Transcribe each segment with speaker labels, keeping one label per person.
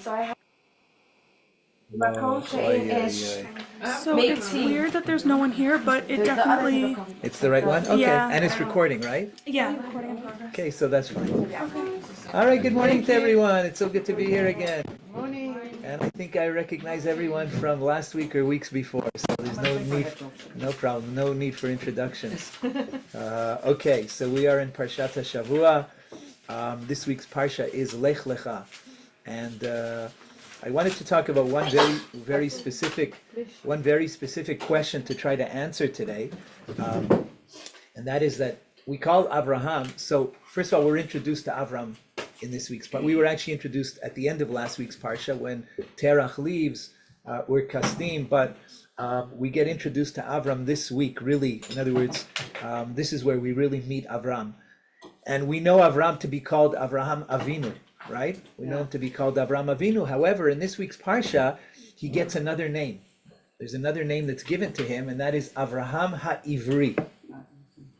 Speaker 1: So I have
Speaker 2: Whoa,
Speaker 3: So it's weird that there's no one here, but it definitely,
Speaker 2: It's the right one? Okay,
Speaker 3: Yeah.
Speaker 2: and it's recording, right?
Speaker 3: yeah, recording in progress.
Speaker 2: Okay, so that's fine. All right, good morning to everyone. It's so good to be here again.
Speaker 1: morning.
Speaker 2: And I think I recognize everyone from last week or weeks before, so there's no problem, no need for introductions. Okay, so we are in Parashat Hashavua. This week's Parsha is Lech Lecha. And I wanted to talk about one very specific question to try to answer today. And that is that we call Avraham, so first of all, we're introduced to Avram in this week's part. We were actually introduced at the end of last week's Parsha when Terach leaves, we're Kasdim, but we get introduced to Avram this week, really. In other words, this is where we really meet Avram. And we know Avram to be called Avraham Avinu, right? We know him to be called Avram Avinu. However, in this week's Parsha, he gets another name. There's another name that's given to him, and that is Avraham HaIvri.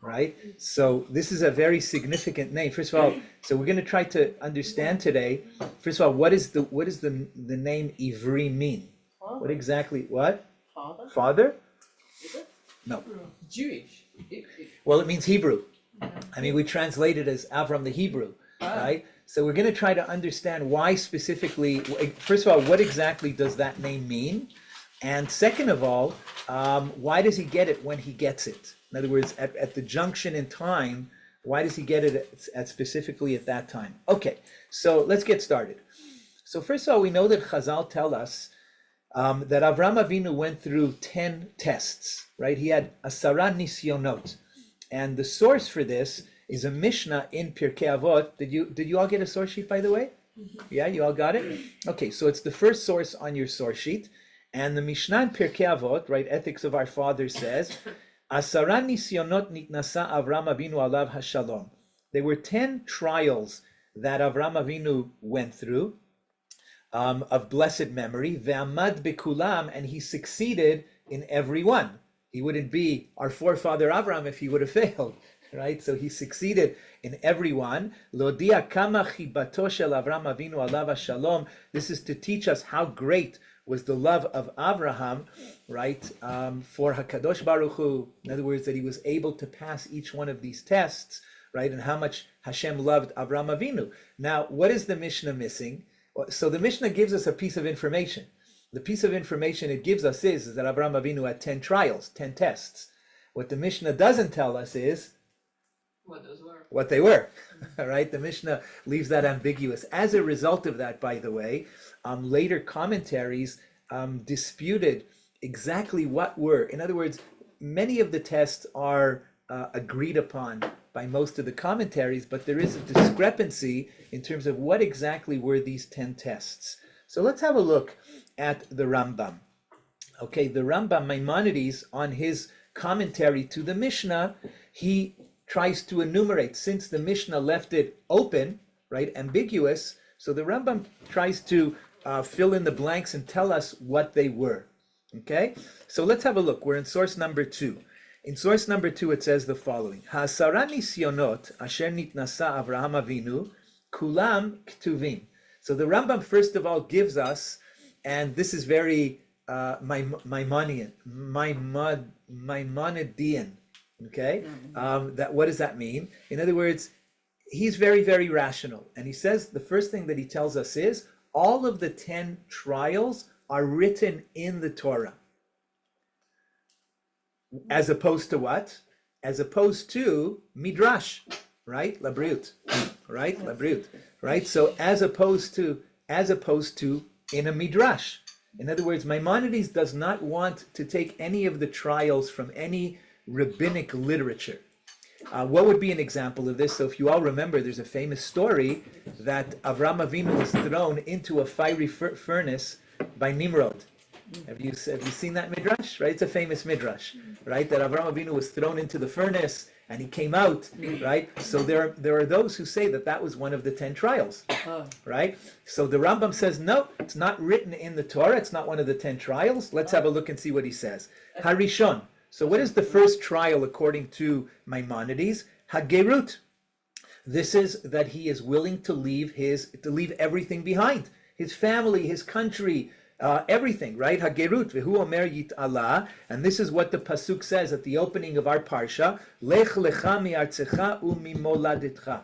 Speaker 2: Right? So this is a very significant name. First of all, so we're going to try to understand today, first of all, what is the name Ivri mean?
Speaker 1: Father.
Speaker 2: What exactly, what?
Speaker 1: Father?
Speaker 2: Father?
Speaker 1: Is it?
Speaker 2: No.
Speaker 1: Jewish.
Speaker 2: Well, it means Hebrew. I mean, we translate it as Avram the Hebrew, right? So we're going to try to understand why specifically, first of all, what exactly does that name mean? And second of all, why does he get it when he gets it? In other words, at the junction in time, why does he get it at specifically at that time? Okay, so let's get started. So first of all, we know that Chazal tell us that Avram Avinu went through 10 tests, right? He had Asara Nisyonot. And the source for this is a Mishnah in Pirkei Avot. Did you all get a source sheet, by the way? Yeah, you all got it? Okay, so it's the first source on your source sheet. And the Mishnah in Pirkei Avot, right, Ethics of Our Fathers says, Asara nisyonot nitnasa Avram Avinu alav hashalom. There were 10 trials that Avram Avinu went through of blessed memory. Ve'amad bekulam, and he succeeded in every one. He wouldn't be our forefather Avram if he would have failed, right? So he succeeded in every one. Lodia kama chibato shel Avram Avinu alav hashalom. This is to teach us how great was the love of Avraham, right, for HaKadosh Baruch Hu. In other words, that he was able to pass each one of these tests, right, and how much Hashem loved Avraham Avinu. Now, what is the Mishnah missing? So the Mishnah gives us a piece of information. The piece of information it gives us is that Avraham Avinu had 10 trials, 10 tests. What the Mishnah doesn't tell us is what they were, right? The Mishnah leaves that ambiguous. As a result of that, by the way, later commentaries disputed exactly what were. In other words, many of the tests are agreed upon by most of the commentaries, but there is a discrepancy in terms of what exactly were these 10 tests. So let's have a look at the Rambam. Okay, the Rambam Maimonides, on his commentary to the Mishnah, he tries to enumerate, since the Mishnah left it open, right, ambiguous, so the Rambam tries to fill in the blanks and tell us what they were. Okay, so let's have a look. We're in source number 2. In source number 2, it says the following: Ha'asara nisyonot asher nitnasa Avraham Avinu kulam ktuvim. So the Rambam first of all gives us, and this is very Maimonidean. Okay, that what does that mean? In other words, he's very, very rational, and he says the first thing that he tells us is all of the 10 trials are written in the Torah. As opposed to what? As opposed to Midrash, right? Labriut, right? Labriut, right? So as opposed to in a Midrash. In other words, Maimonides does not want to take any of the trials from any rabbinic literature. What would be an example of this? So if you all remember, there's a famous story that Avram Avinu was thrown into a fiery furnace by Nimrod. Have you seen that midrash? Right, it's a famous midrash, right? That Avram Avinu was thrown into the furnace and he came out, right? So there are those who say that that was one of the 10 trials, right? So the Rambam says no, it's not written in the Torah. It's not one of the 10 trials. Let's have a look and see what he says. Harishon. So what is the first trial according to Maimonides? Hagerut. This is that he is willing to leave everything behind. his family, his country, everything, right? Hagerut v'hu omer yit'ala, and this is what the pasuk says at the opening of our parsha. Lech lecha mi'artzecha u'mimoladetcha.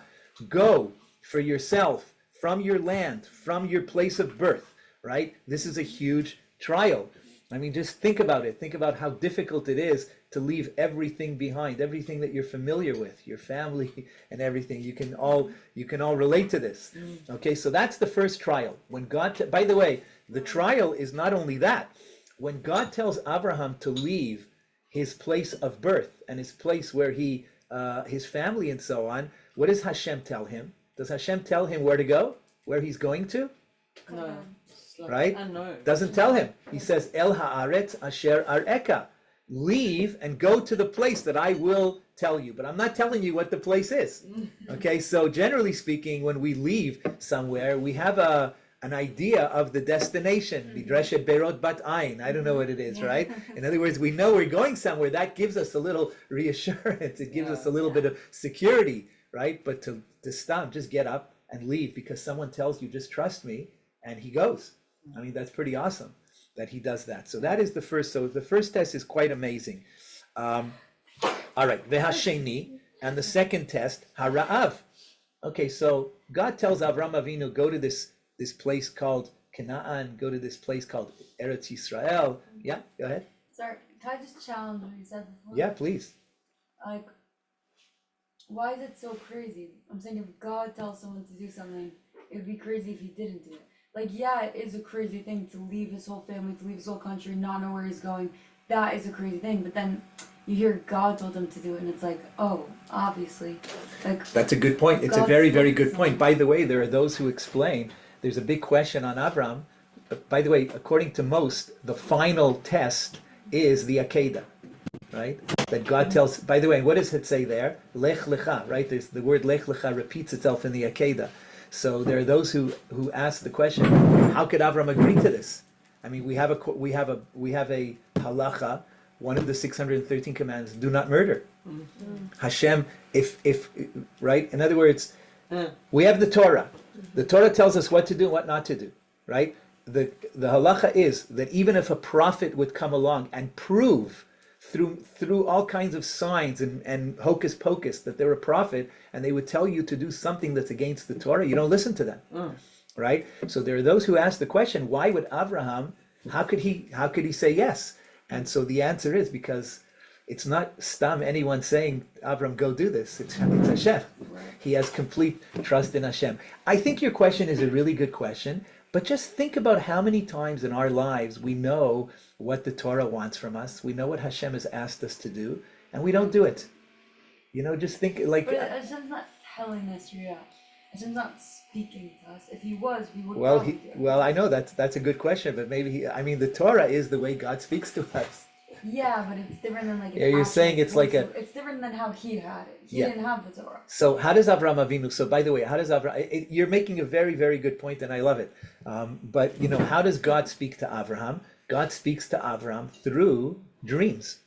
Speaker 2: Go for yourself from your land, from your place of birth, right? This is a huge trial. I mean, just think about it. Think about how difficult it is to leave everything behind, everything that you're familiar with, your family and everything. You can all relate to this. Okay, so that's the first trial. When God, by the way, the trial is not only that. When God tells Abraham to leave his place of birth and his place where he, his family and so on, what does Hashem tell him? Does Hashem tell him where to go? Where he's going to?
Speaker 1: No.
Speaker 2: Right?
Speaker 1: No.
Speaker 2: Doesn't tell him. He says, El haaretz asher areka. Leave and go to the place that I will tell you. But I'm not telling you what the place is. Okay, so generally speaking, when we leave somewhere, we have an idea of the destination. Midreshet berot bat ayin. I don't know what it is, right? In other words, we know we're going somewhere. That gives us a little reassurance. It gives us a little bit of security, right? But to stop, just get up and leave because someone tells you, just trust me, and he goes. I mean, that's pretty awesome that he does that. So that is the first. So the first test is quite amazing. All right, v'hasheni, and the second test, hara'av. Okay, so God tells Avram Avinu, go to this place called Canaan, go to this place called Eretz Yisrael. Yeah, go ahead.
Speaker 4: Sorry, can I just challenge what you said before?
Speaker 2: Yeah, please.
Speaker 4: Like, why is it so crazy? I'm saying if God tells someone to do something, it would be crazy if he didn't do it. Like, yeah, it is a crazy thing to leave his whole family, to leave his whole country, not know where he's going. That is a crazy thing. But then you hear God told him to do it, and it's like, oh, obviously. Like,
Speaker 2: that's a good point. It's a very, very good point. By the way, there are those who explain there's a big question on Avram. By the way, according to most, the final test is the Akedah, right? That God tells, by the way, what does it say there? Lech lecha, right? There's the word lech lecha repeats itself in the Akedah. So there are those who ask the question, how could Avram agree to this? I mean, we have a halacha, one of the 613 commands, do not murder. Hashem, if right? In other words, we have the Torah. The Torah tells us what to do and what not to do, right? The halacha is that even if a prophet would come along and prove through all kinds of signs and hocus pocus that they're a prophet, and they would tell you to do something that's against the Torah, you don't listen to them, right? So there are those who ask the question, why would Abraham, how could he say yes? And so the answer is because it's not stam anyone saying, Avram, go do this. It's Hashem. He has complete trust in Hashem. I think your question is a really good question, but just think about how many times in our lives we know what the Torah wants from us. We know what Hashem has asked us to do, and we don't do it. You know, just think like...
Speaker 4: But Hashem's not telling us yet. Hashem's not speaking to us. If he was, we would
Speaker 2: Well,
Speaker 4: probably do it.
Speaker 2: well, I know that's a good question, but maybe the Torah is the way God speaks to us.
Speaker 4: Yeah, but it's different than like...
Speaker 2: Yeah, you're saying it's like a...
Speaker 4: It's different than how he had it. He
Speaker 2: Yeah.
Speaker 4: didn't have the Torah.
Speaker 2: So how does Avram Avinu, so by the way, how does Avram, you're making a very, very good point and I love it. But you know, how does God speak to Abraham? God speaks to Avram through dreams,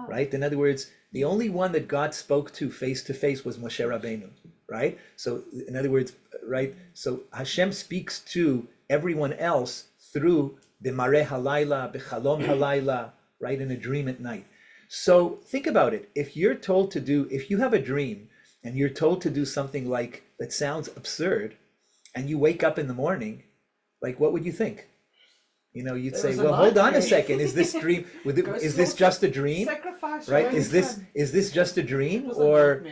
Speaker 2: right? In other words, the only one that God spoke to face was Moshe Rabbeinu, right? So in other words, right? So Hashem speaks to everyone else through b'mareh halayla, b'chalom halayla, right? In a dream at night. So think about it. If you have a dream and you're told to do something like that sounds absurd, and you wake up in the morning, like what would you think? You know, you'd say, well, hold on a second. Is this dream? Is this just a dream?
Speaker 1: Sacrifice,
Speaker 2: Right? Is this just a dream, or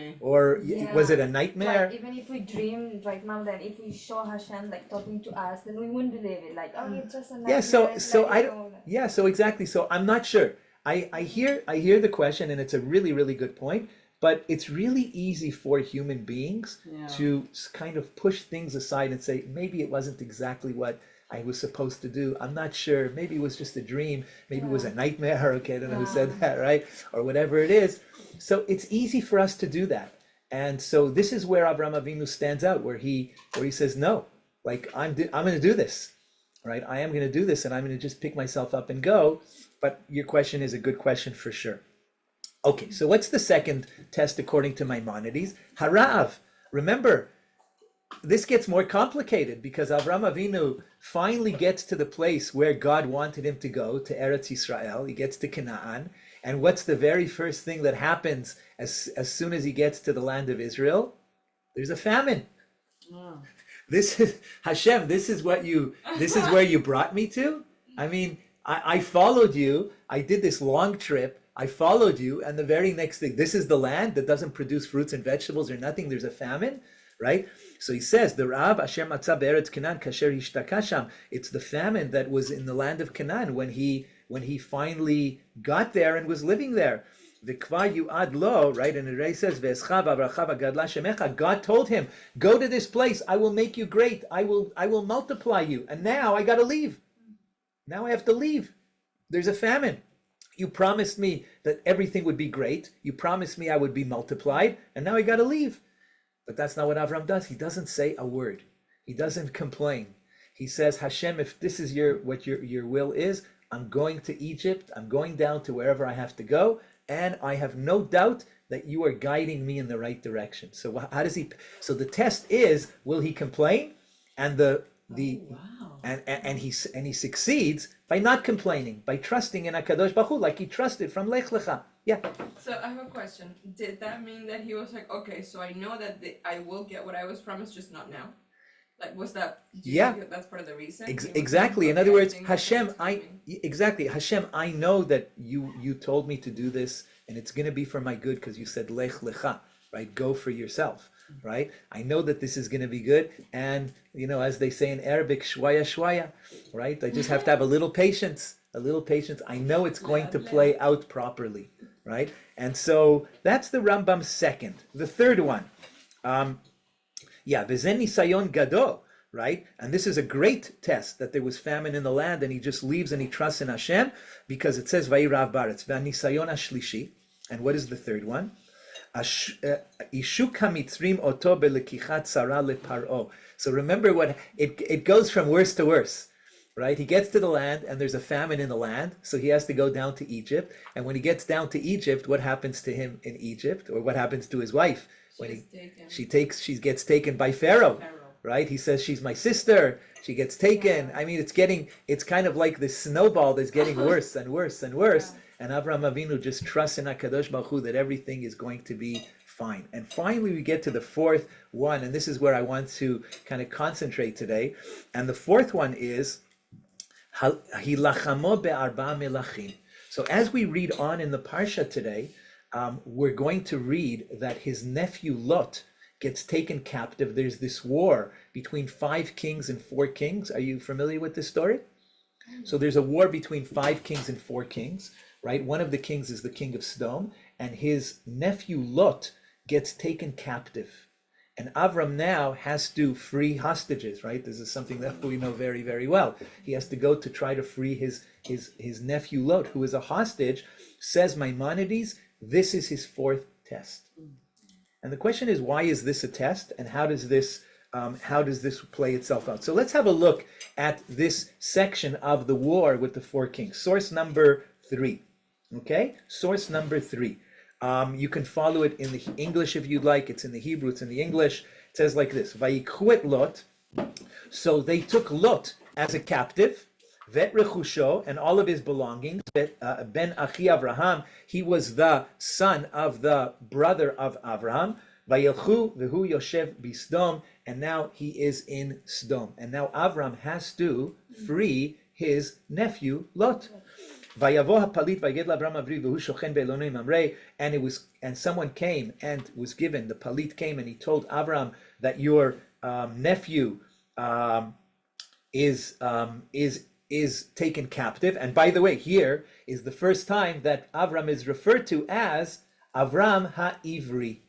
Speaker 2: was it a nightmare?
Speaker 5: Like, even if we dream right now, then if we show Hashem like talking to us, then we wouldn't believe it. Like, oh, it's just a nightmare.
Speaker 2: Yeah. So
Speaker 5: like,
Speaker 2: I don't. Yeah. So exactly. So I'm not sure. I hear the question, and it's a really, really good point. But it's really easy for human beings to kind of push things aside and say, maybe it wasn't exactly what I was supposed to do. I'm not sure. Maybe it was just a dream. Maybe it was a nightmare. Okay, I don't know who said that, right? Or whatever it is. So it's easy for us to do that. And so this is where Avraham Avinu stands out, where he says, no, like I'm going to do this, right? I am going to do this, and I'm going to just pick myself up and go. But your question is a good question for sure. Okay, so what's the second test according to Maimonides? Harav. Remember, this gets more complicated because Avram Avinu finally gets to the place where God wanted him to go, to Eretz Yisrael. He gets to Canaan. And what's the very first thing that happens as soon as he gets to the land of Israel? There's a famine.
Speaker 1: Oh.
Speaker 2: This is Hashem, this is where you brought me to? I mean, I followed you. I did this long trip. I followed you, and the very next thing, this is the land that doesn't produce fruits and vegetables or nothing. There's a famine, right? So he says, the Rab Asher Matzah Be'eretz Canaan Kasher Hishtaka Sham. It's the famine that was in the land of Canaan when he finally got there and was living there. V'kvar yu'ad lo, right? And it says, V'escha v'avracha v'gadla shemecha. God told him, go to this place. I will make you great. I will multiply you. And now I got to leave. Now I have to leave. There's a famine. You promised me that everything would be great. You promised me I would be multiplied. And now I got to leave. But that's not what Avram does. He doesn't say a word. He doesn't complain. He says, Hashem, if this is what your will is, I'm going to Egypt. I'm going down to wherever I have to go. And I have no doubt that you are guiding me in the right direction. So how does he? So the test is, will he complain? And and he succeeds by not complaining, by trusting in HaKadosh Baruch Hu, like he trusted from Lech Lecha. Yeah.
Speaker 6: So I have a question. Did that mean that he was like, okay, so I know that I will get what I was promised, just not now? Like, was that?
Speaker 2: Yeah.
Speaker 6: Think that's part of the reason.
Speaker 2: Exactly. In other words, Hashem, Hashem, I know that you told me to do this, and it's going to be for my good because you said Lech Lecha, right? Go for yourself, right? I know that this is going to be good, and as they say in Arabic, shwaya shwaya, right? I just have to have a little patience. I know it's going to play out properly, right? And so that's the Rambam's second. The third one, v'zen nisayon gadol, right? And this is a great test that there was famine in the land, and he just leaves and he trusts in Hashem because it says vayirav baretz v'nisayon ashlishi. And what is the third one? Ishuk hamitzrim oto belekichat tzara leparo. So remember what it goes from worse to worse. Right, he gets to the land, and there's a famine in the land, so he has to go down to Egypt. And when he gets down to Egypt, what happens to him in Egypt, or what happens to his wife? She gets taken by Pharaoh. Right? He says, she's my sister. She gets taken. I mean, it's kind of like this snowball that's getting worse and worse and worse. And Avraham Avinu just trusts in HaKadosh Baruch Hu that everything is going to be fine. And finally, we get to the fourth one, and this is where I want to kind of concentrate today. And the fourth one is Hilachamo be'arba melachim. So as we read on in the Parsha today, we're going to read that his nephew Lot gets taken captive. There's this war between 5 kings and 4 kings. Are you familiar with this story? So there's a war between 5 kings and 4 kings, right? One of the kings is the king of Sodom, and his nephew Lot gets taken captive. And Avram now has to free hostages, right? This is something that we know very, very well. He has to go to try to free his nephew Lot, who is a hostage. Says Maimonides, this is his 4th test. And the question is, why is this a test, and how does this play itself out? So let's have a look at this section of the war with the 4 kings. Source number 3. Okay, source number 3. You can follow it in the English if you'd like. It's in the Hebrew, it's in the English. It says like this, Vayikhu et Lot. So they took Lot as a captive, Vet Rechusho, and all of his belongings. Ben Achi Avraham, he was the son of the brother of Avraham. Vayilchu v'hu Yosef b'Sdom, and now he is in Sdom. And now Avram has to free his nephew Lot. And someone came and was given, the Palit came and he told Avram that your nephew is taken captive. And by the way, here is the first time that Avram is referred to as Avram HaIvri,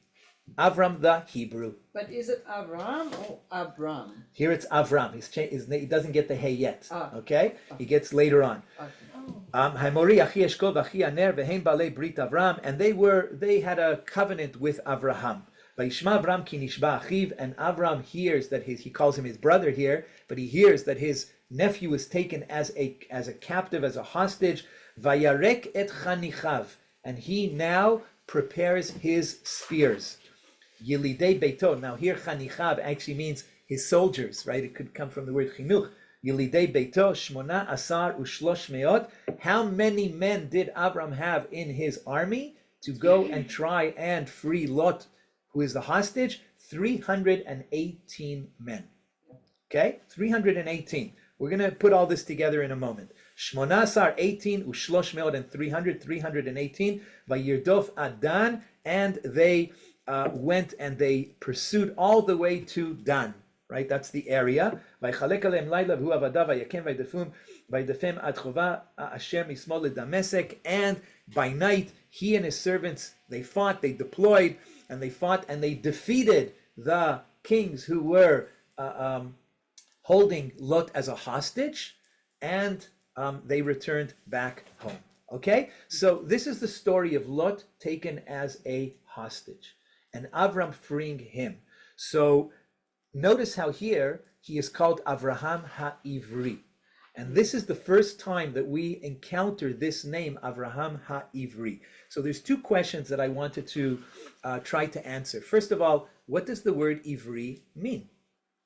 Speaker 2: Avram the Hebrew.
Speaker 1: But is it Avram or Abram?
Speaker 2: Here it's Avram. He doesn't get the hey yet. Okay? He gets later on.
Speaker 1: Okay.
Speaker 2: And they had a covenant with Avraham. And Avram hears that he calls him his brother here, but he hears that his nephew is taken as a captive, as a hostage. Vayarek et chanichav, and he now prepares his spears. Yilidei Beito. Now here chanichav actually means his soldiers, right? It could come from the word chinuch. Yilidei beito shmona asar ushlosh meot. How many men did Avram have in his army to go and try and free Lot, who is the hostage? 318 men. Okay, 318. We're going to put all this together in a moment. Shmona asar 18 ushlosh meot and 318. Vayirdof Adan, and they went and they pursued all the way to Dan. Right, that's the area. And by night, he and his servants, they fought, they deployed, and they fought, and they defeated the kings who were holding Lot as a hostage, and they returned back home. Okay, so this is the story of Lot taken as a hostage, and Avram freeing him. So notice how here he is called Avraham HaIvri. And this is the first time that we encounter this name, Avraham HaIvri. So there's two questions that I wanted to try to answer. First of all, what does the word Ivri mean?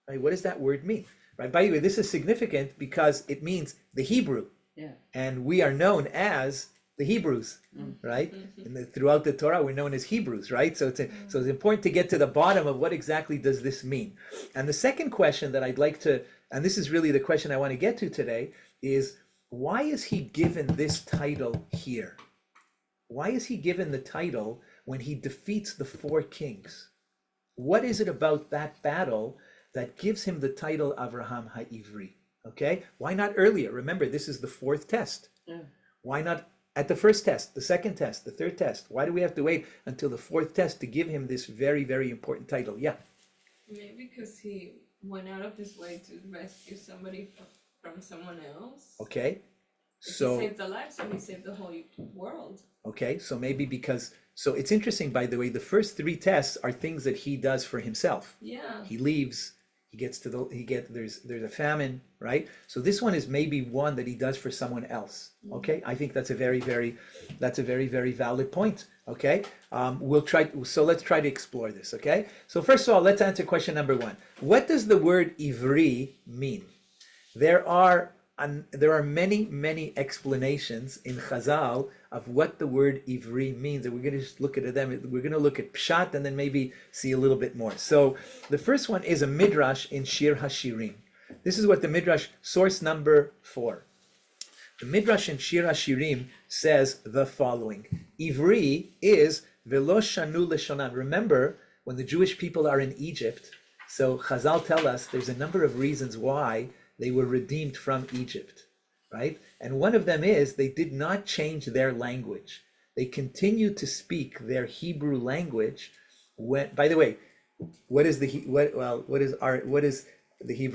Speaker 2: Right, what does that word mean? Right, by the way, this is significant because it means the Hebrew.
Speaker 1: Yeah.
Speaker 2: And we are known as the Hebrews, right? And throughout the Torah, we're known as Hebrews, right? So it's important to get to the bottom of what exactly does this mean. And the second question that I'd like to, and this is really the question I want to get to today, is why is he given this title here? Why is he given the title when he defeats the four kings? What is it about that battle that gives him the title Avraham HaIvri? Okay, why not earlier? Remember, this is the fourth test.
Speaker 1: Yeah.
Speaker 2: Why not at the first test, the second test, the third test? Why do we have to wait until the fourth test to give him this very, very important title? Yeah.
Speaker 6: Maybe because he went out of his way to rescue somebody from someone else.
Speaker 2: Okay.
Speaker 6: He
Speaker 2: So
Speaker 6: saved a life, so he saved the whole world.
Speaker 2: okay, so maybe because, so it's interesting, by the way, the first three tests are things that he does for himself.
Speaker 6: Yeah.
Speaker 2: He leaves, there's a famine, right? So this one is maybe one that he does for someone else. Okay, I think that's a very, very valid point. Okay, let's try to explore this. Okay, so first of all, let's answer question number one. What does the word Ivri mean? There are many explanations in Chazal of what the word Ivri means, and we're going to just look at them. We're going to look at Pshat and then maybe see a little bit more. So the first one is a Midrash in Shir HaShirim. This is what the Midrash, source number 4. The Midrash in Shir HaShirim says the following. Ivri is Velo Shanu Leshonan. Remember, when the Jewish people are in Egypt, so Chazal tell us there's a number of reasons why they were redeemed from Egypt, right? And one of them is they did not change their language. They continued to speak their Hebrew language. By the way, what is the Hebrew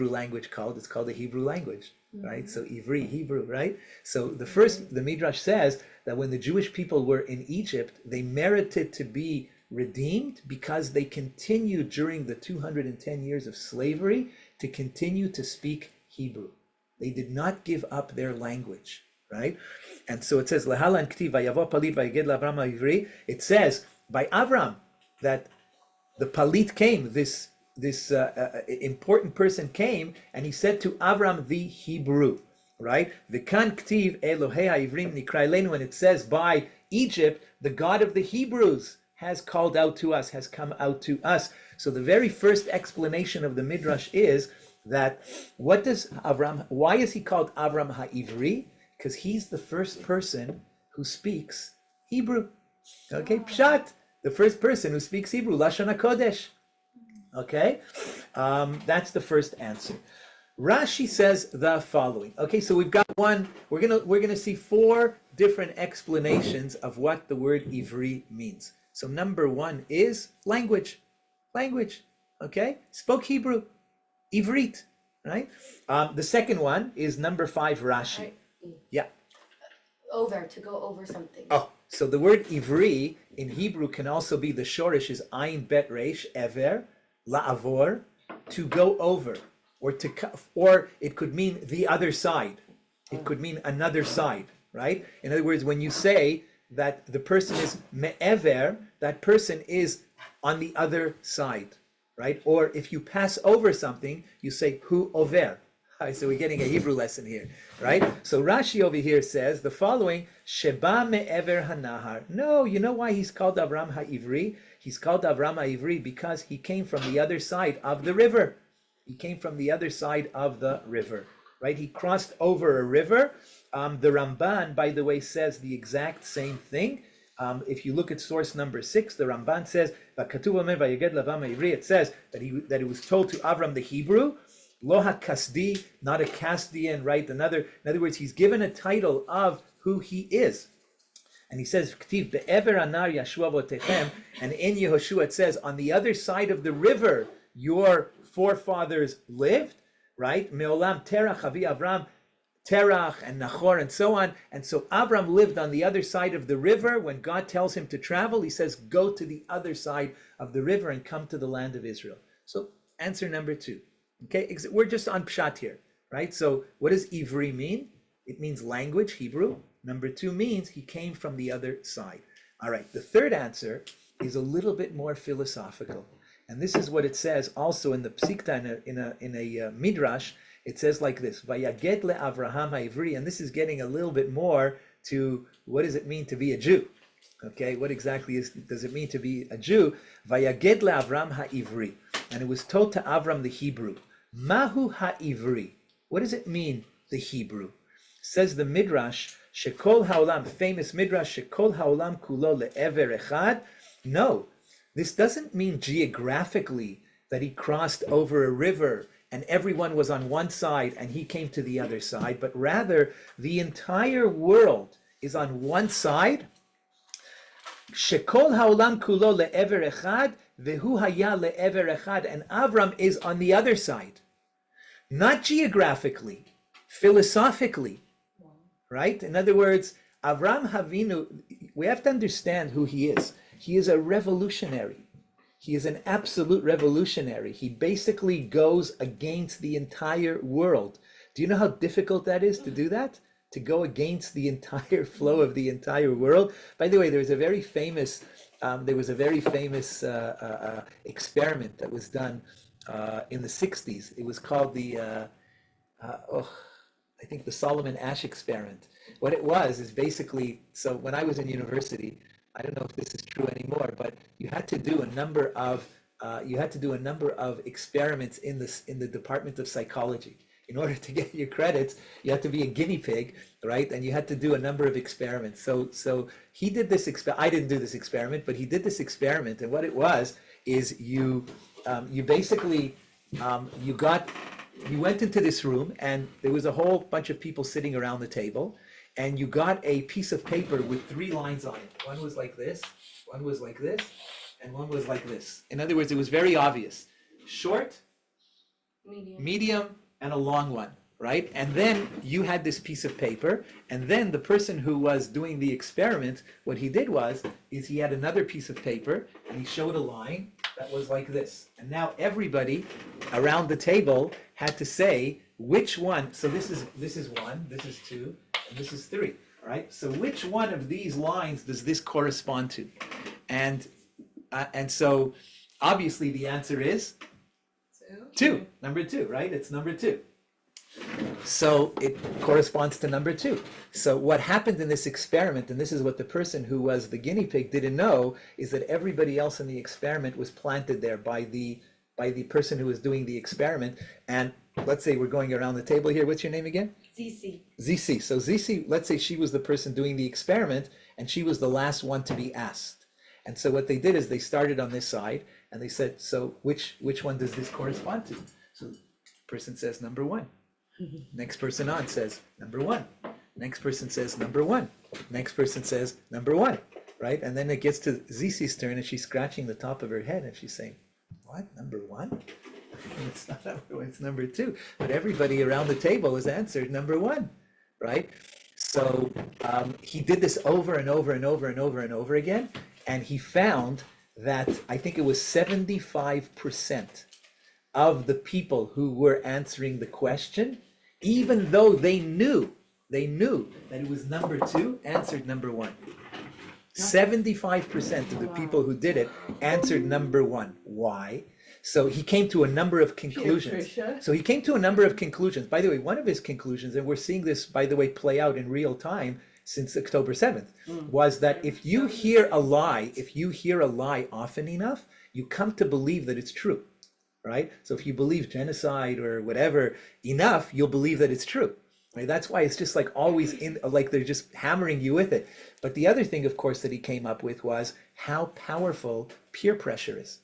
Speaker 2: language called? It's called the Hebrew language, right? So Ivri, Hebrew, right? So the Midrash says that when the Jewish people were in Egypt, they merited to be redeemed because they continued during the 210 years of slavery to continue to speak Hebrew. They did not give up their language, right? And so it says, Lehalan ktiv vayavo palit vayiged laAvram ha'ivri. It says by Avram that the palit came, this important person came, and he said to Avram the Hebrew, right? V'kan ktiv Elohei ha'ivrim nikra elenu, and it says by Egypt, the God of the Hebrews has called out to us, has come out to us. So the very first explanation of the Midrash is that why is he called Avram HaIvri? Because he's the first person who speaks Hebrew. Okay, Pshat, the first person who speaks Hebrew, Lashon HaKodesh. Okay, that's the first answer. Rashi says the following. Okay, so we've got one. We're gonna see 4 different explanations of what the word Ivri means. So number 1 is language. Okay, spoke Hebrew. Ivrit, right? The second one is number 5, Rashi. Yeah.
Speaker 7: To go over something.
Speaker 2: Oh, so the word Ivri in Hebrew can also be, the shorish is Ayin Bet Reish, Ever, La'avor, to go over, or it could mean the other side. It could mean another side, right? In other words, when you say that the person is Me'ever, that person is on the other side. right? Or if you pass over something, you say hu over. Right, so we're getting a Hebrew lesson here, right? So Rashi over here says the following: Sheba me'ever hanahar. No, you know why he's called Avram ha'ivri? He's called Avram ha'ivri because he came from the other side of the river. He came from the other side of the river, right? He crossed over a river. The Ramban, by the way, says the exact same thing. If you look at source number 6, the Ramban says, it says that it was told to Avram the Hebrew, Loha Kasdi, not a Kasdian, right? In other words, he's given a title of who he is. And he says, K'tiv be'ever anar Yashua votechem, and in Yehoshua it says, on the other side of the river, your forefathers lived, right? Me'olam terach avi Avram, Terach and Nahor and so on. And so Avram lived on the other side of the river. When God tells him to travel, he says, go to the other side of the river and come to the land of Israel. So answer number 2. Okay, we're just on Pshat here, right? So what does Ivri mean? It means language, Hebrew. Number 2 means he came from the other side. All right, the third answer is a little bit more philosophical. And this is what it says also in the Psikta, in a Midrash. It says like this, Vayaged le'Avraham ha'ivri, and this is getting a little bit more to what does it mean to be a Jew? Okay, what exactly does it mean to be a Jew? Vayaged le'Avram ha'ivri, and it was told to Avram the Hebrew. Mahu ha'ivri, what does it mean, the Hebrew? Says the Midrash, Shekol ha'olam, famous Midrash, Shekol ha'olam kulo le'ever echad. No, this doesn't mean geographically that he crossed over a river and everyone was on one side and he came to the other side, but rather the entire world is on one side. Shekol ha'olam kulo le'ever echad, vehu haya le'ever echad, and Avram is on the other side. Not geographically, philosophically, right? In other words, Avram Havinu, we have to understand who he is. He is a revolutionary. He is an absolute revolutionary. He basically goes against the entire world. Do you know how difficult that is to do that? To go against the entire flow of the entire world? By the way, there was a very famous experiment that was done in the 60s. It was called I think the Solomon Asch experiment. What it was is basically, so when I was in university, I don't know if this is true anymore, but you had to do a number of experiments in the Department of Psychology. In order to get your credits, you had to be a guinea pig, right? And you had to do a number of experiments. So he did this I didn't do this experiment, but he did this experiment, and what it was is you basically you went into this room, and there was a whole bunch of people sitting around the table, and you got a piece of paper with 3 lines on it. One was like this, one was like this, and one was like this. In other words, it was very obvious. Short, medium, and a long one, right? And then you had this piece of paper, and then the person who was doing the experiment, what he did is he had another piece of paper, and he showed a line that was like this. And now everybody around the table had to say which one. So this is 1, this is 2, and this is 3, right? So which one of these lines does this correspond to? And so obviously the answer is 2, number 2, right? It's number 2. So it corresponds to number 2. So what happened in this experiment, and this is what the person who was the guinea pig didn't know, is that everybody else in the experiment was planted there by the person who was doing the experiment. And let's say we're going around the table here. What's your name again? ZC. So ZC, let's say she was the person doing the experiment, and she was the last one to be asked. And so what they did is they started on this side, and they said, so which one does this correspond to? So the person says number 1. Next person on says number 1. Next person says number 1. Next person says number 1, right? And then it gets to ZC's turn, and she's scratching the top of her head, and she's saying, what, number 1? It's not number 1, it's number 2. But everybody around the table has answered number 1, right? So he did this over and over and over and over and over again, and he found that I think it was 75% of the people who were answering the question, even though they knew that it was number 2, answered number 1. 75% of the people who did it answered number 1. Why? So he came to a number of
Speaker 1: Peer
Speaker 2: conclusions.
Speaker 1: pressure.
Speaker 2: So he came to a number of conclusions. By the way, one of his conclusions, and we're seeing this, by the way, play out in real time since October 7th, was that if you hear a lie often enough, you come to believe that it's true, right? So if you believe genocide or whatever enough, you'll believe that it's true. Right? That's why it's just like always in, like they're just hammering you with it. But the other thing, of course, that he came up with was how powerful peer pressure is.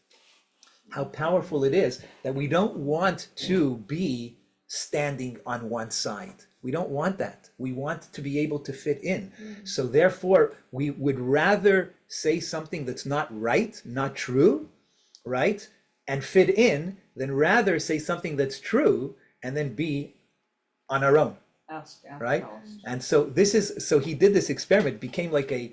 Speaker 2: How powerful it is that we don't want to be standing on one side. We don't want that. We want to be able to fit in. So therefore, we would rather say something that's not right, not true, right? And fit in, than rather say something that's true and then be on our own. Right? And so so he did this experiment, became like a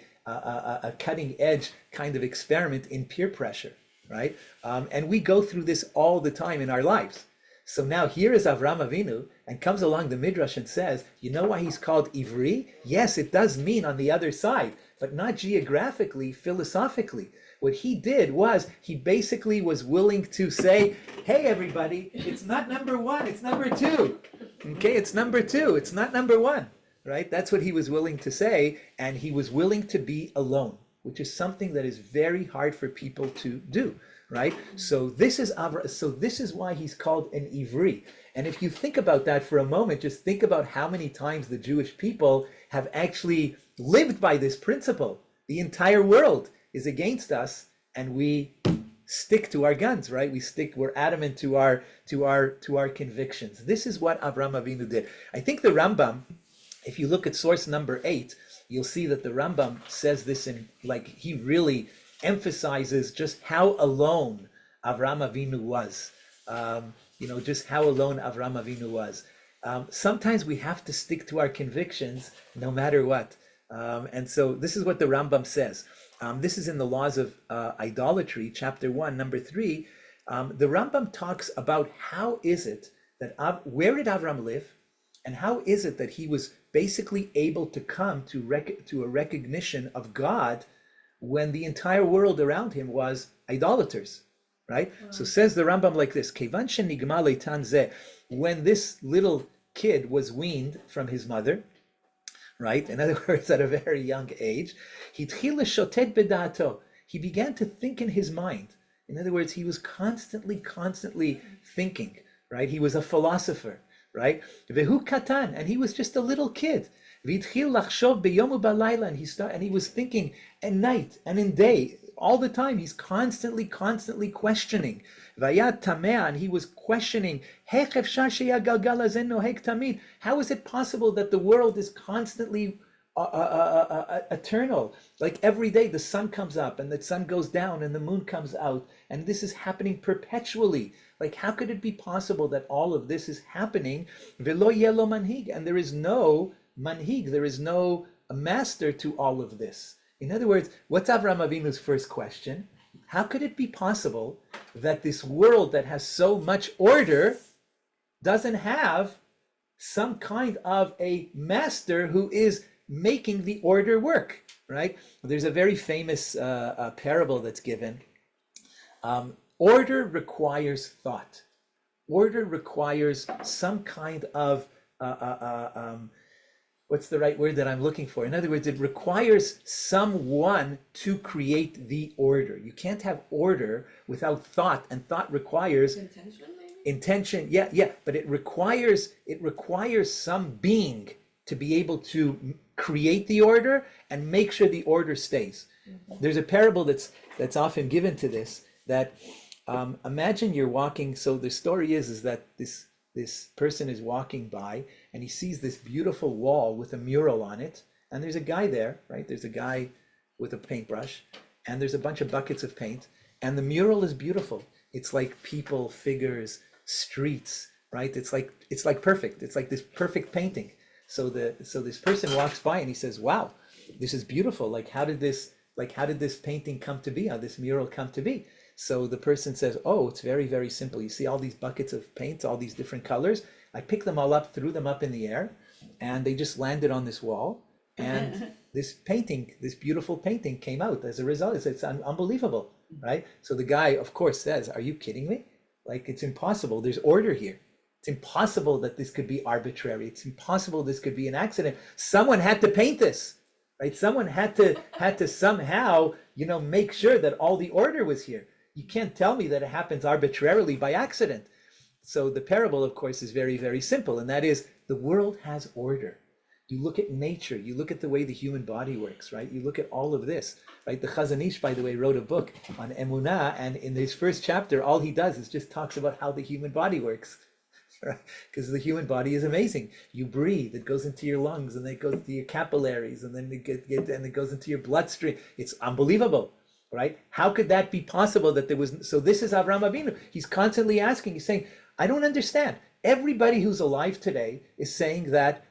Speaker 2: cutting edge kind of experiment in peer pressure, right? And we go through this all the time in our lives. So now here is Avraham Avinu, and comes along the Midrash and says, you know why he's called Ivri? Yes, it does mean on the other side, but not geographically, philosophically. What he did was, he basically was willing to say, hey everybody, it's not number one, it's number two. Okay, it's number two, it's not number one, right? That's what he was willing to say, and he was willing to be alone, which is something that is very hard for people to do, right? So this is why he's called an Ivri. And if you think about that for a moment, just think about how many times the Jewish people have actually lived by this principle. The entire world is against us, and we stick to our guns, right? We're adamant to our convictions. This is what Avraham Avinu did. I think the Rambam, if you look at source number 8, you'll see that the Rambam says this in, like, he really emphasizes just how alone Avraham Avinu was. Just how alone Avraham Avinu was. Sometimes we have to stick to our convictions no matter what. And so this is what the Rambam says. This is in the Laws of Idolatry, chapter 1, number 3. The Rambam talks about how is it that, where did Avram live? And how is it that he was basically able to come to a recognition of God when the entire world around him was idolaters, right? Wow. So says the Rambam like this, Kevan shenigma leitan zeh, when this little kid was weaned from his mother, right? In other words, at a very young age, he began to think in his mind. In other words, he was constantly thinking, right? He was a philosopher, right? Vehu katan, and he was just a little kid. And he was thinking at night and in day, all the time. He's constantly questioning. And he was questioning, how is it possible that the world is constantly eternal? Like every day the sun comes up and the sun goes down and the moon comes out, and this is happening perpetually. Like, how could it be possible that all of this is happening? Velo yelo manhig, and there is no manhig, there is no master to all of this. In other words, what's Avraham Avinu's first question? How could it be possible that this world that has so much order doesn't have some kind of a master who is making the order work, right? There's a very famous parable that's given. Order requires thought. Order requires some kind of what's the right word that I'm looking for? In other words, it requires someone to create the order. You can't have order without thought, and thought requires
Speaker 6: intention, maybe?
Speaker 2: Intention, yeah, but it requires some being to be able to create the order and make sure the order stays. Mm-hmm. There's a parable that's often given to this, that imagine you're walking. So the story is that this person is walking by and he sees this beautiful wall with a mural on it, and there's a guy there, right? There's a guy with a paintbrush, and there's a bunch of buckets of paint, and the mural is beautiful. It's like people, figures, streets, right? It's like perfect. It's like this perfect painting. So this person walks by and he says, "Wow, this is beautiful. How did this painting come to be? How did this mural come to be?" So the person says, "Oh, it's very, very simple. You see all these buckets of paint, all these different colors. I picked them all up, threw them up in the air, and they just landed on this wall. And this beautiful painting came out as a result." It's unbelievable, right? So the guy, of course, says, "Are you kidding me? Like, it's impossible. There's order here. It's impossible that this could be arbitrary. It's impossible this could be an accident. Someone had to paint this, right? Someone had to somehow, make sure that all the order was here. You can't tell me that it happens arbitrarily by accident. So the parable, of course, is very, very simple, and that is the world has order. You look at nature, you look at the way the human body works, right? You look at all of this, right? The Chazon Ish, by the way, wrote a book on Emunah, and in his first chapter, all he does is just talks about how the human body works. Because the human body is amazing. You breathe, it goes into your lungs, and then it goes to your capillaries, and then it goes into your bloodstream. It's unbelievable, right? How could that be possible that there was? So this is Avraham Avinu. He's constantly asking. He's saying, I don't understand. Everybody who's alive today is saying that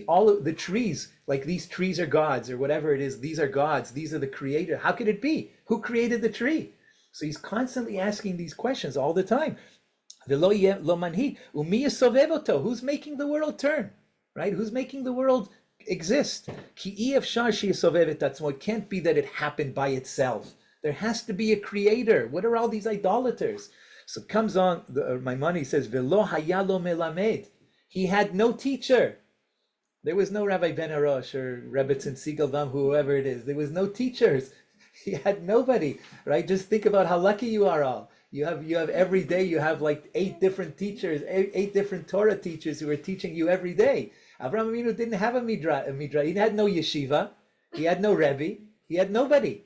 Speaker 2: all of the trees, like these trees are gods or whatever it is. These are gods. These are the creator. How could it be? Who created the tree? So he's constantly asking these questions all the time. Who's making the world turn, right? Who's making the world exist? It can't be that it happened by itself. There has to be a creator. What are all these idolaters? So comes on, Maimonides says, Velo hayalo melamed. He had no teacher. There was no Rabbi Benarroch or Rebbetzin Siegelbaum, whoever it is. There was no teachers. He had nobody, right? Just think about how lucky you are all. You have every day, you have like 8 different teachers, 8 different Torah teachers who are teaching you every day. Avraham Avinu didn't have a midrash. He had no yeshiva. He had no rebbe. He had nobody,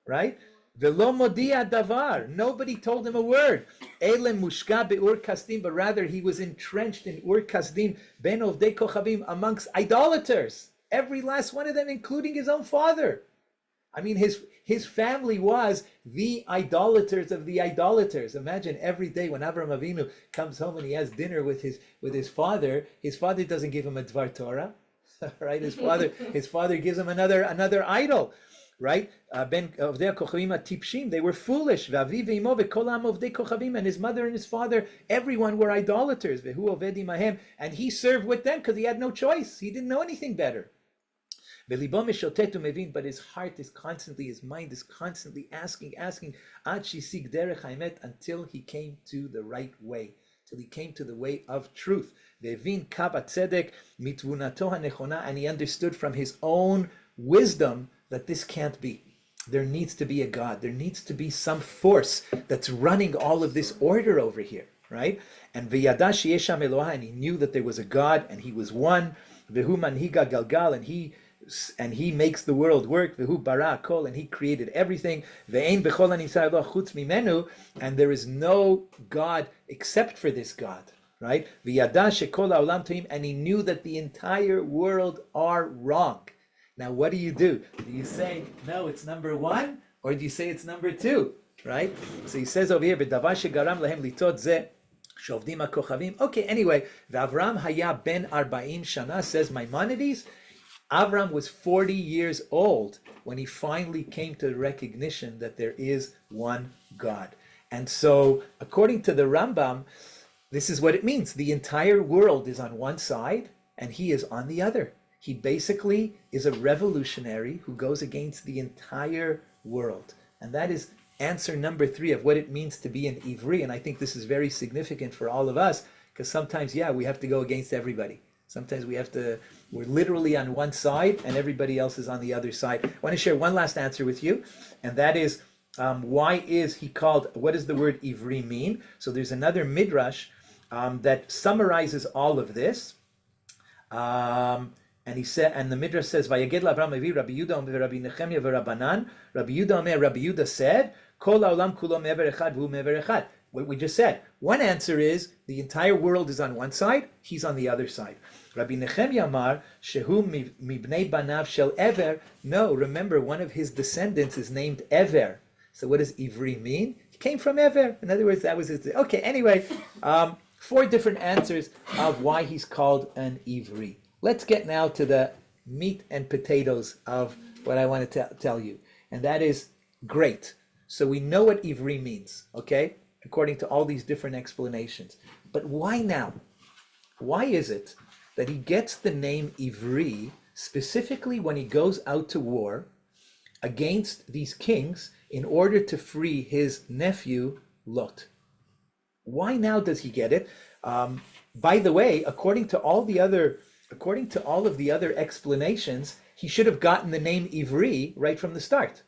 Speaker 2: right? Velo modia davar. Nobody told him a word. Elem mushka be'ur kasdim, but rather he was entrenched in ur kasdim, ben ovdei kochavim, amongst idolaters. Every last one of them, including his own father. I mean, his family was the idolaters of the idolaters. Imagine every day when Avraham Avinu comes home and he has dinner with his father doesn't give him a Dvar Torah, right? His father gives him another idol, right? Ben Ovdei Kochavim Tipshim, they were foolish. V'aviv v'imo v'kol ha'am Ovdei Kochavim, and his mother and his father, everyone were idolaters. V'hu oved imahem, and he served with them because he had no choice. He didn't know anything better. But his heart is constantly, his mind is constantly asking, until he came to the right way, till he came to the way of truth. And he understood from his own wisdom that this can't be. There needs to be a God. There needs to be some force that's running all of this order over here, right? And he knew that there was a God and he was one. And he makes the world work, Vehu bara kol, and he created everything, Ve'ein bechol hanisai lo chutz mimenu, and there is no God except for this God, right? V'yada shekol ha'olam toim, and he knew that the entire world are wrong. Now what do? Do you say, no, it's number 1, or do you say it's number 2, right? So he says over here, V'davar shegaram lahem litot zeh, shovdim ha'kochavim. Okay, anyway, V'Avram haya ben 40 shana, says Maimonides, Avram was 40 years old when he finally came to the recognition that there is one God. And so, according to the Rambam, this is what it means. The entire world is on one side and he is on the other. He basically is a revolutionary who goes against the entire world. And that is answer number 3 of what it means to be an Ivri. And I think this is very significant for all of us, because sometimes, we have to go against everybody. Sometimes we're literally on one side and everybody else is on the other side. I want to share one last answer with you, and that is, why is he called, what does the word Ivri mean? So there's another Midrash that summarizes all of this. And he said, and the Midrash says, Vayaged l'Avram Avi, Rabbi Yudah Omer, Rabbi Nechemia v'Rabbanan. Rabbi Yudah Omer, Rabbi Yudah said, Kol ha'olam kulo me'ever echad v'hu me'ever echad. What we just said. One answer is the entire world is on one side, he's on the other side. Rabbi Nechemia Amar, Shehu mibnei banav shel Ever. No, remember, one of his descendants is named Ever. So what does Ivri mean? He came from Ever. In other words, that was his. Okay, anyway, 4 different answers of why he's called an Ivri. Let's get now to the meat and potatoes of what I want to tell you. And that is great. So we know what Ivri means, okay? According to all these different explanations. But why now? Why is it that he gets the name Ivri specifically when he goes out to war against these kings in order to free his nephew Lot? Why now does he get it? By the way, according to all of the other explanations, he should have gotten the name Ivri right from the start.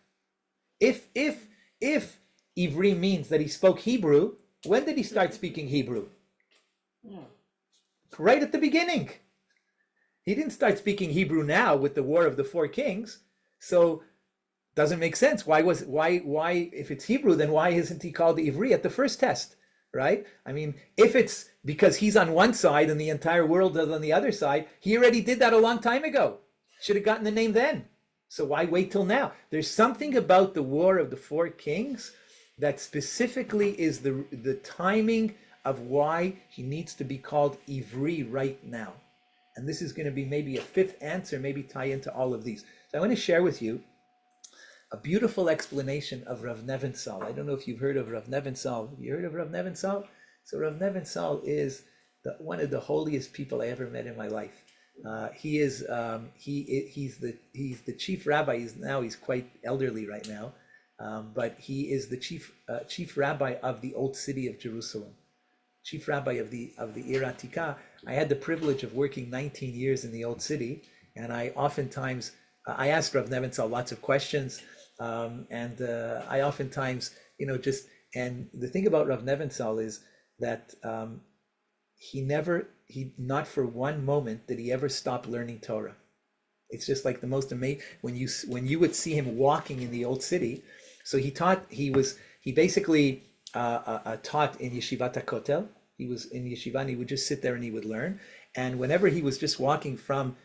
Speaker 2: If Ivri means that he spoke Hebrew, when did he start speaking Hebrew? Right at the beginning. He didn't start speaking Hebrew now with the War of the Four Kings, so doesn't make sense. Why if it's Hebrew, then why isn't he called Ivri at the first test, right? I mean, if it's because he's on one side and the entire world is on the other side, he already did that a long time ago. Should have gotten the name then. So why wait till now? There's something about the War of the Four Kings that specifically is the timing of why he needs to be called Ivri right now. And this is going to be maybe a fifth answer, maybe tie into all of these. So I want to share with you a beautiful explanation of Rav Nebenzahl. I don't know if you've heard of Rav Nebenzahl. Have you heard of Rav Nebenzahl? So Rav Nebenzahl is one of the holiest people I ever met in my life. He's the chief rabbi. He's quite elderly right now, but he is the chief rabbi of the old city of Jerusalem, chief rabbi of the Ir Atika. I had the privilege of working 19 years in the old city, and I oftentimes I asked Rav Nebenzahl lots of questions, and I oftentimes, and the thing about Rav Nebenzahl is that he not for one moment did he ever stop learning Torah. It's just like the most amazing when you would see him walking in the old city. So he basically taught in Yeshivat HaKotel. He was in yeshiva and he would just sit there and he would learn. And whenever he was just walking from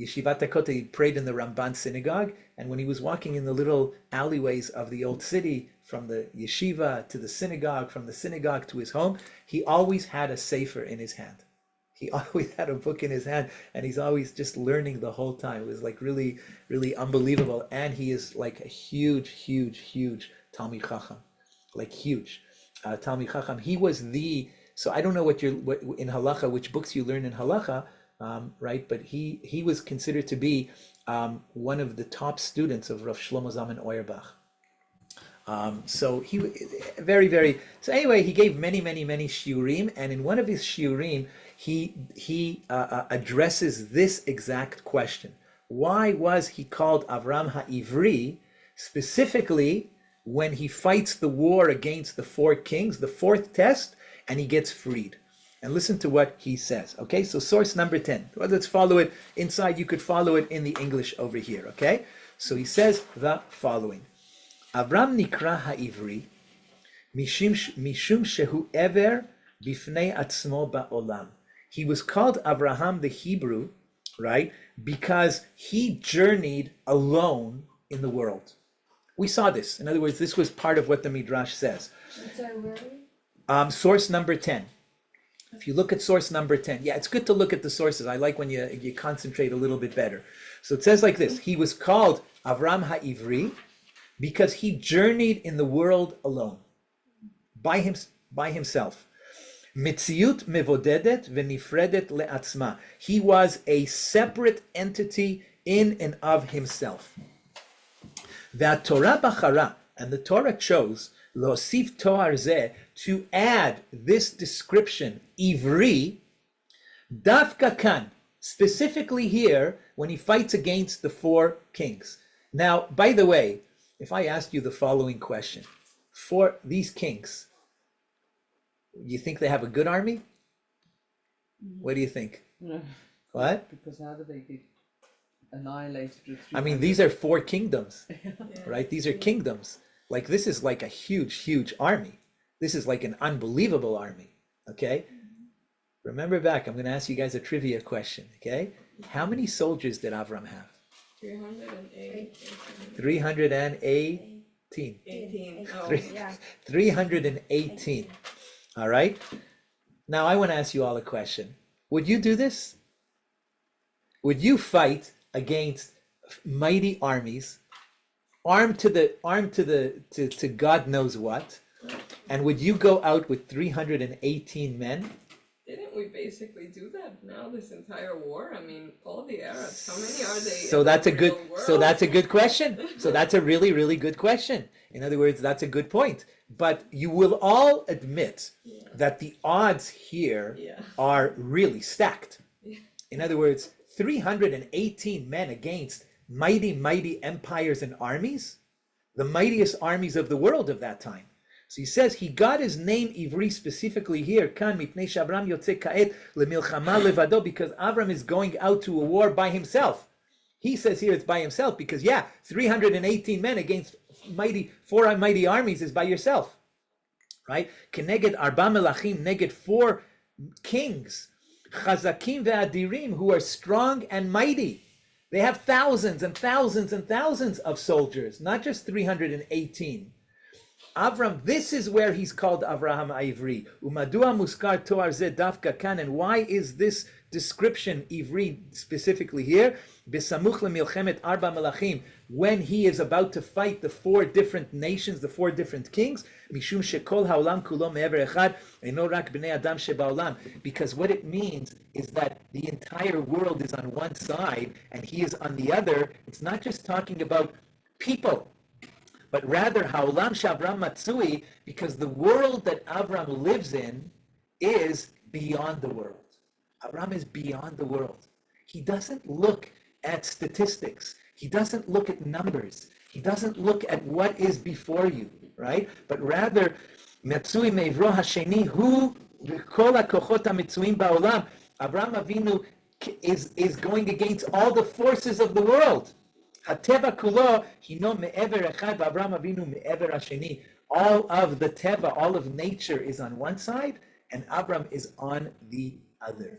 Speaker 2: Yeshivat HaKotel, he prayed in the Ramban synagogue. And when he was walking in the little alleyways of the old city, from the yeshiva to the synagogue, from the synagogue to his home, he always had a sefer in his hand. He always had a book in his hand, and he's always just learning the whole time. It was like really, really unbelievable. And he is like a huge, huge, huge Talmid Chacham, like huge Talmid Chacham. He was so I don't know what in halacha, which books you learn in halacha, right? But he was considered to be one of the top students of Rav Shlomo Zalman Auerbach. So he very, very. So anyway, he gave many, many, many shiurim, and in one of his shiurim, he addresses this exact question: why was he called Avram HaIvri specifically when he fights the war against the four kings, the fourth test, and he gets freed? And listen to what he says. Okay, so source number 10. Well, let's follow it inside. You could follow it in the English over here. Okay, so he says the following. Avram nikra ha'ivri mishum shehu ever bifnei atzmo ba'olam. He was called Abraham the Hebrew, right? Because he journeyed alone in the world. We saw this. In other words, this was part of what the Midrash says. Source number 10. If you look at source number 10, yeah, it's good to look at the sources. I like when you concentrate a little bit better. So it says like this: he was called Avram ha'ivri because he journeyed in the world alone, by himself. Mitziut mevodedet v'nifredet le'atzma. He was a separate entity in and of himself. V'atorah bachara, and the Torah chose Losif toar zeh, to add this description, Ivri, Dafka kan, specifically here when he fights against the four kings. Now, by the way, if I asked you the following question, for these kings, you think they have a good army? What do you think?
Speaker 1: No.
Speaker 2: What?
Speaker 1: Because how do they get annihilated with
Speaker 2: I mean, these are four kingdoms, right? These are kingdoms. Like, this is like a huge, huge army. This is like an unbelievable army, okay? Remember back, I'm going to ask you guys a trivia question, okay? How many soldiers did Avram have?
Speaker 6: 308.
Speaker 2: 318.
Speaker 6: 18. Oh,
Speaker 2: 318. All right? Now, I want to ask you all a question. Would you do this? Would you fight against mighty armies, armed to God knows what, and would you go out with 318 men?
Speaker 6: Didn't we basically do that now, this entire war? I mean, all the Arabs, how many are they?
Speaker 2: So
Speaker 6: in
Speaker 2: that's
Speaker 6: the
Speaker 2: a good,
Speaker 6: real
Speaker 2: so
Speaker 6: world?
Speaker 2: that's a good question. So that's a really, really good question. In other words, that's a good point. But you will all admit that the odds here
Speaker 6: Yeah.
Speaker 2: are really stacked.
Speaker 6: Yeah.
Speaker 2: In other words, 318 men against mighty, mighty empires and armies, the mightiest armies of the world of that time. So he says he got his name Ivri specifically here, Kan mipnei shabram yotze ka'et lemilchama levado, because Avram is going out to a war by himself. He says here it's by himself because 318 men against four mighty armies is by yourself, right? Keneged arba melachim, neged 4 kings, chazakim ve'adirim, who are strong and mighty. They have thousands and thousands and thousands of soldiers, not just 318. Avram, this is where he's called Avraham Ivri. Umadua muskar toar ze dafka kan, and why is this description Ivri specifically here? Besamuch lemilchemet arba melachim, when he is about to fight the 4 different nations, the 4 different kings. Mishum shekol haolam kulo me'ever echad eino rak bnei adam shebaolam, because what it means is that the entire world is on one side and he is on the other. It's not just talking about people, but rather haolam shavram matsui, because the world that Avram lives in is beyond the world. Avram is beyond the world. He doesn't look at statistics. He doesn't look at numbers. He doesn't look at what is before you, right? But rather, matsui meivro hasheni hu kol hakochot hamitzuim ba'olam. Avram Avinu is going against all the forces of the world. Hateva kulo hino me'ever echad v'Avram Avinu me'ever hasheni. All of the teva, all of nature is on one side, and Avram is on the other.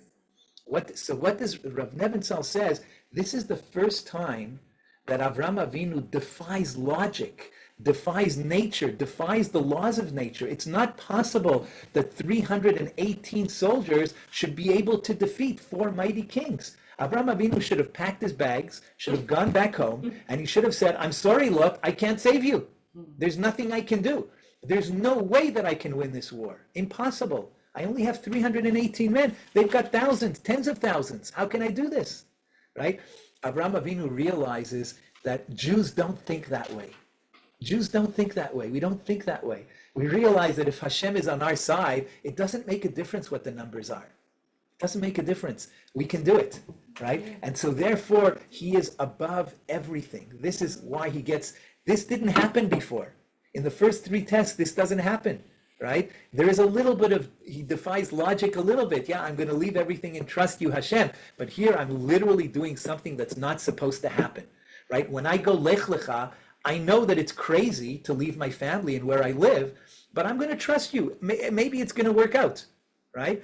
Speaker 2: What does Rav Nebenzahl says? This is the first time that Avram Avinu defies logic, defies nature, defies the laws of nature. It's not possible that 318 soldiers should be able to defeat 4 mighty kings. Avram Avinu should have packed his bags, should have gone back home, and he should have said, I'm sorry, Lot, I can't save you. There's nothing I can do. There's no way that I can win this war. Impossible. I only have 318 men. They've got thousands, tens of thousands. How can I do this? Right? Avram Avinu realizes that Jews don't think that way. Jews don't think that way. We don't think that way. We realize that if Hashem is on our side, it doesn't make a difference what the numbers are. It doesn't make a difference. We can do it, right? And so therefore, he is above everything. This is why he gets, this didn't happen before. In the first 3 tests, this doesn't happen, right? There is a little bit of, he defies logic a little bit. Yeah, I'm going to leave everything and trust you, Hashem. But here, I'm literally doing something that's not supposed to happen, right? When I go Lech Lecha, I know that it's crazy to leave my family and where I live, but I'm going to trust you. Maybe it's going to work out, right?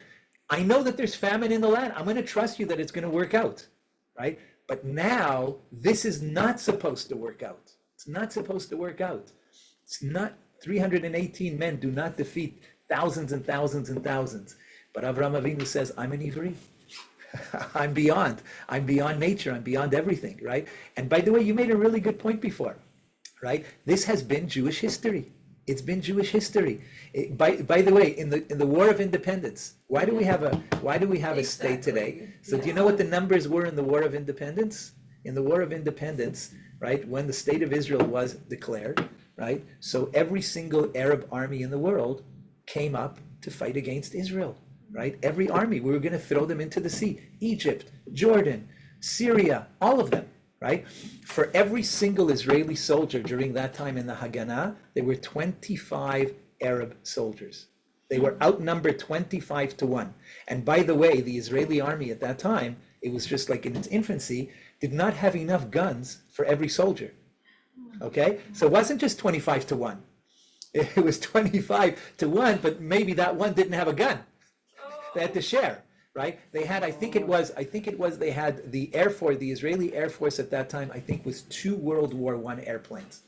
Speaker 2: I know that there's famine in the land. I'm going to trust you that it's going to work out, right? But now, this is not supposed to work out. It's not supposed to work out. It's not, 318 men do not defeat thousands and thousands and thousands. But Avraham Avinu says, I'm an Ivri. I'm beyond nature. I'm beyond everything, right? And by the way, you made a really good point before, right? This has been Jewish history. It's been Jewish history. By the way, in the War of Independence, why do we have a state today? So do you know what the numbers were in the War of Independence? In the War of Independence, right, when the state of Israel was declared, right? So every single Arab army in the world came up to fight against Israel, right? Every army, we were going to throw them into the sea. Egypt, Jordan, Syria, all of them, right? For every single Israeli soldier during that time in the Haganah, there were 25 Arab soldiers. They were outnumbered 25 to 1. And by the way, the Israeli army at that time, it was just like in its infancy, did not have enough guns for every soldier. Okay, so it wasn't just 25 to 1. It was 25 to 1, but maybe that one didn't have a gun. They had to share, right? They had, I think it was, they had the Air Force, the Israeli Air Force at that time, I think was 2 World War I airplanes.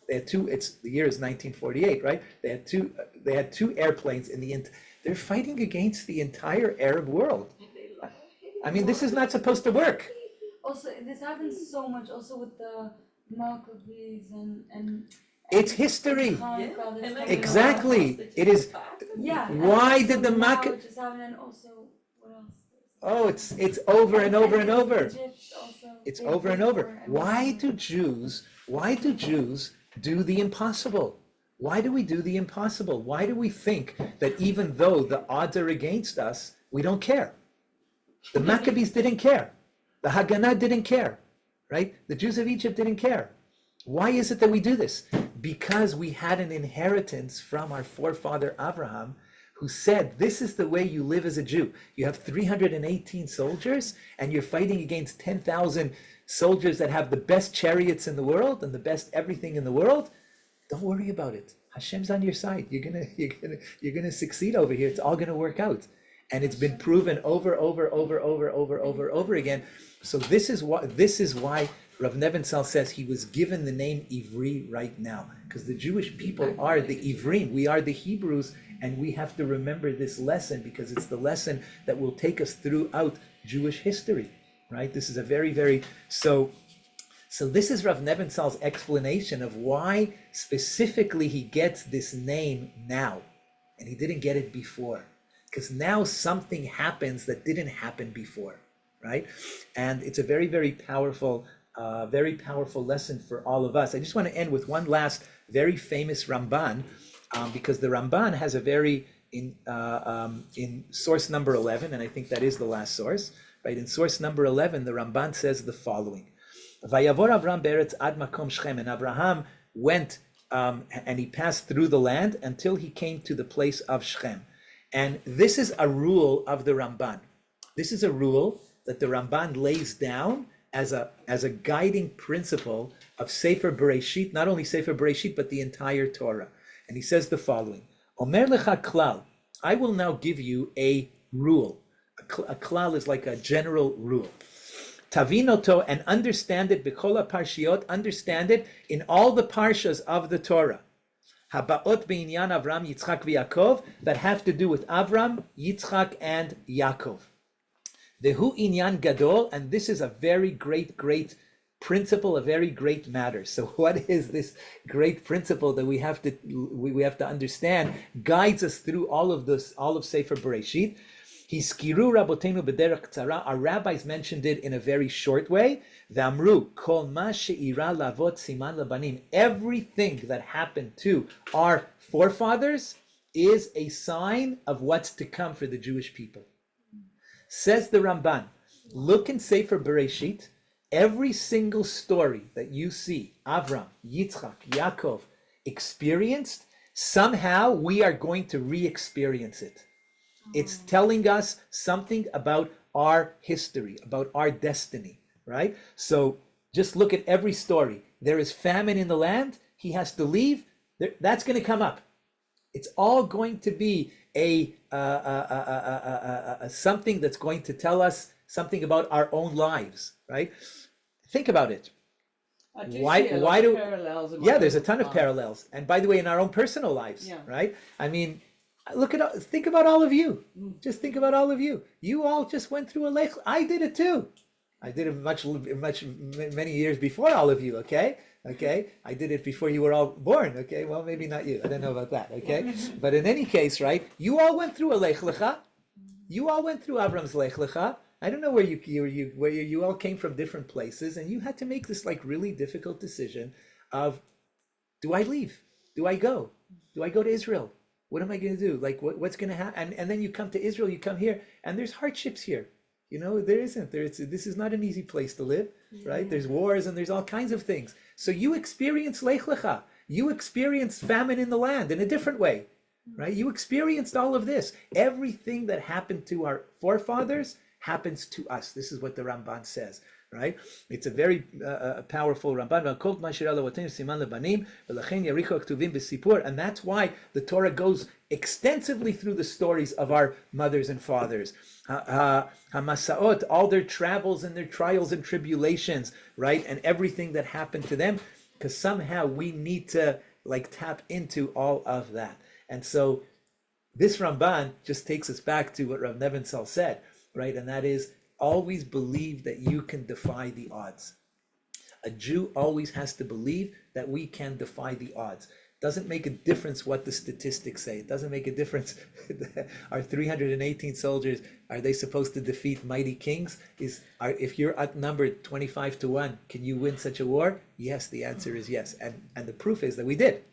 Speaker 2: They had 2, the year is 1948, right? They had 2 airplanes they're fighting against the entire Arab world. I mean, this is not supposed to work.
Speaker 4: Also, this happens so much also with the Maccabees and
Speaker 2: It's history.
Speaker 4: Hanukkah that's coming
Speaker 2: Exactly.
Speaker 4: up.
Speaker 2: It is.
Speaker 4: Yeah.
Speaker 2: Why
Speaker 4: and
Speaker 2: did the
Speaker 4: now
Speaker 2: Maccabees?
Speaker 4: it just happened, and also what else?
Speaker 2: Oh, it's over and over and over.
Speaker 4: Egypt also.
Speaker 2: It's
Speaker 4: They
Speaker 2: over and
Speaker 4: did
Speaker 2: over.
Speaker 4: war and
Speaker 2: Why
Speaker 4: war.
Speaker 2: do Jews do the impossible? Why do we do the impossible? Why do we think that even though the odds are against us, we don't care? The Maccabees didn't care. The Haganah didn't care, right? The Jews of Egypt didn't care. Why is it that we do this? Because we had an inheritance from our forefather Abraham, who said, this is the way you live as a Jew. You have 318 soldiers, and you're fighting against 10,000 soldiers that have the best chariots in the world and the best everything in the world. Don't worry about it. Hashem's on your side. You're gonna succeed over here. It's all gonna work out. And it's been proven over again. So this is why Rav Nebenzahl says he was given the name Ivri right now, because the Jewish people are the Ivrim. We are the Hebrews, and we have to remember this lesson because it's the lesson that will take us throughout Jewish history, right? This is a very so this is Rav Nebenzahl's explanation of why specifically he gets this name now, and he didn't get it before, because now something happens that didn't happen before, right? And it's a very powerful lesson for all of us. I just want to end with one last very famous Ramban, because the Ramban has a very in source number 11, and I think that is the last source, right? In source number 11, the Ramban says the following: Vayavor Avram be'eretz ad makom Shechem, and Abraham went and he passed through the land until he came to the place of Shechem. And this is a rule of the Ramban. This is a rule that the Ramban lays down as a guiding principle of Sefer Bereshit, not only Sefer Bereshit, but the entire Torah. And he says the following: Omer lecha klal, I will now give you a rule. A klal is like a general rule. Tavinoto, and understand it, b'chol parshiot, understand it in all the parshas of the Torah. Habaot b'inyan Avram, Yitzchak v'Yakov, that have to do with Avram, Yitzchak, and Yaakov. Vehu inyan gadol, and this is a very great principle, a very great matter. So what is this great principle that we have to understand, guides us through all of this, all of Sefer Bereshit? Hiskiru rabotenu b'derech tzara. Our rabbis mentioned it in a very short way. V'amru kol ma she'ira lavot siman labanim. Everything that happened to our forefathers is a sign of what's to come for the Jewish people. Says the Ramban, look in Sefer Bereshit, every single story that you see Avram, Yitzchak, Yaakov experienced, somehow we are going to re-experience it. It's telling us something about our history, about our destiny, right? So just look at every story. There is famine in the land. He has to leave. That's going to come up. It's all going to be a something that's going to tell us something about our own lives, right? Think about it. Why do
Speaker 1: parallels in my
Speaker 2: yeah, there's a
Speaker 1: own
Speaker 2: ton of
Speaker 1: life.
Speaker 2: parallels, and by the way, in our own personal lives,
Speaker 1: Yeah.
Speaker 2: right? I mean, think about all of you. Just think about all of you. You all just went through a lech. I did it too. I did it many years before all of you. Okay. I did it before you were all born. Okay. Well, maybe not you. I don't know about that. Okay. But in any case, right? You all went through a lech lecha. You all went through Avram's lech lecha. I don't know where you all came from different places, and you had to make this like really difficult decision of, do I leave? Do I go? Do I go to Israel? What am I going to do? Like, what's going to happen? And then you come to Israel, you come here, and there's hardships here. You know, this is not an easy place to live, right? There's wars and there's all kinds of things. So you experience Lech Lecha. You experienced famine in the land in a different way, right? You experienced all of this. Everything that happened to our forefathers happens to us. This is what the Ramban says, right? It's a very powerful Ramban. And that's why the Torah goes extensively through the stories of our mothers and fathers. Hamasaot, all their travels and their trials and tribulations, right? And everything that happened to them, because somehow we need to like tap into all of that. And so this Ramban just takes us back to what Rav Nebenzahl said, right? And that is, always believe that you can defy the odds. A Jew always has to believe that we can defy the odds. Doesn't make a difference what the statistics say. It doesn't make a difference. Our 318 soldiers, are they supposed to defeat mighty kings? If you're outnumbered 25-1, can you win such a war? Yes, the answer is yes. And the proof is that we did.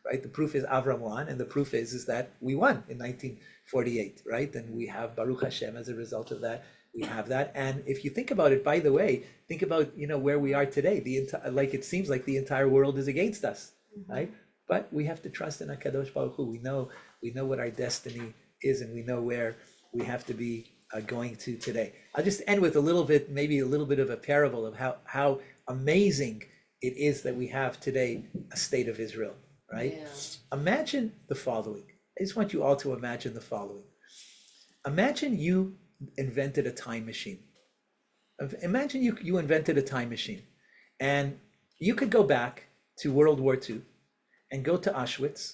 Speaker 2: Right? The proof is Avram won, and the proof is that we won in 1948, right? And we have Baruch Hashem as a result of that. We have that. And if you think about it, by the way, think about, where we are today. Like it seems like the entire world is against us, right? But we have to trust in HaKadosh Baruch Hu. We know what our destiny is, and we know where we have to be going to today. I'll just end with maybe a little bit of a parable of how amazing it is that we have today a state of Israel, right?
Speaker 1: Yeah.
Speaker 2: Imagine the following. I just want you all to imagine the following. Imagine you invented a time machine. Imagine you invented a time machine, and you could go back to World War II and go to Auschwitz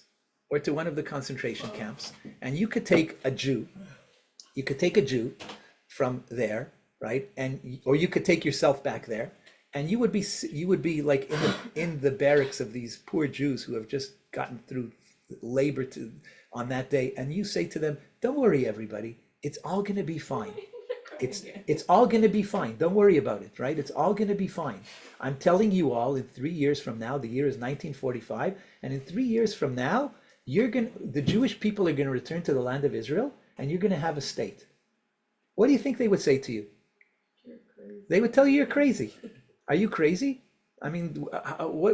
Speaker 2: or to one of the concentration camps, and you could take a Jew. You could take a Jew from there, right? Or you could take yourself back there, and you would be like in the barracks of these poor Jews who have just gotten through labor on that day, and you say to them, "Don't worry, everybody. It's all going to be fine. It's all going to be fine. Don't worry about it, right? It's all going to be fine. I'm telling you all, in 3 years from now, the year is 1945, and in 3 years from now, the Jewish people are going to return to the land of Israel, and you're going to have a state." What do you think they would say to you? They would tell you you're crazy. Are you crazy? I mean,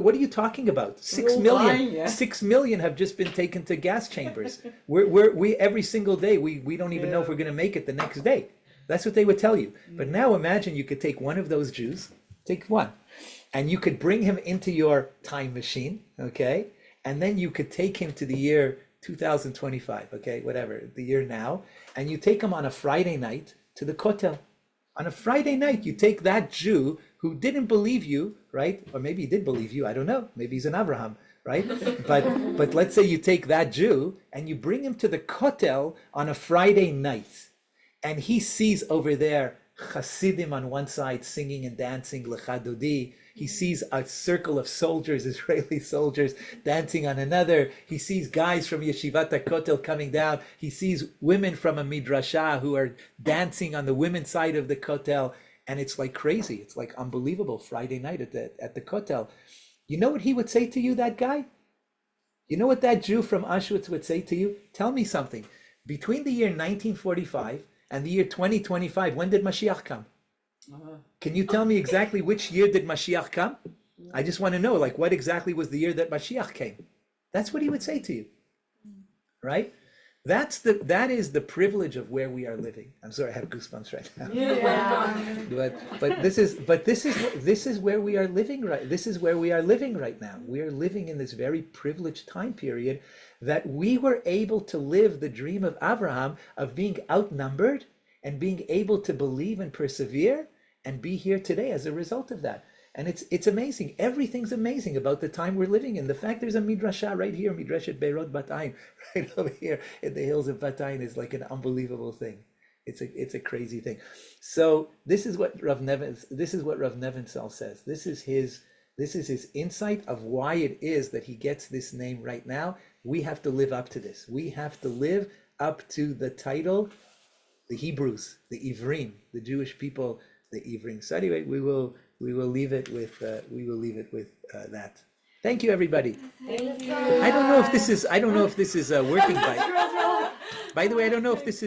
Speaker 2: what are you talking about? 6 million, 6 million have just been taken to gas chambers. We every single day, we don't even know if we're going to make it the next day. That's what they would tell you. But now imagine you could take one of those Jews, take one, and you could bring him into your time machine, okay? And then you could take him to the year 2025, okay, whatever, the year now, and you take him on a Friday night to the Kotel. On a Friday night, you take that Jew who didn't believe you, right? Or maybe he did believe you, I don't know. Maybe he's an Abraham, right? But let's say you take that Jew and you bring him to the Kotel on a Friday night, and he sees over there Hasidim on one side singing and dancing Lecha Dodi. He sees a circle of soldiers, Israeli soldiers, dancing on another. He sees guys from Yeshivat HaKotel coming down. He sees women from a Midrashah who are dancing on the women's side of the Kotel. And it's like crazy. It's like unbelievable. Friday night at the Kotel. You know what he would say to you, that guy? You know what that Jew from Auschwitz would say to you? Tell me something. Between the year 1945 and the year 2025, when did Mashiach come? Can you tell me exactly which year did Mashiach come? I just want to know, like, what exactly was the year that Mashiach came? That's what he would say to you, right? That is the privilege of where we are living. I'm sorry, I have goosebumps right now.
Speaker 5: Yeah.
Speaker 2: But this is where we are living right. This is where we are living right now. We are living in this very privileged time period that we were able to live the dream of Abraham of being outnumbered and being able to believe and persevere and be here today as a result of that. And it's amazing. Everything's amazing about the time we're living in. The fact there's a Midrashah right here, Midreshet Beirut Batayin, right over here in the hills of Batayin, is like an unbelievable thing. It's a crazy thing. So this is what Rav Nebenzahl says. This is his insight of why it is that he gets this name right now. We have to live up to this. We have to live up to the title, the Hebrews, the Ivrim, the Jewish people, the Ivrim. So anyway, we will leave it with that. Thank you, everybody.
Speaker 7: Thank you.
Speaker 2: I don't know if this is working. By the way, I don't know if this is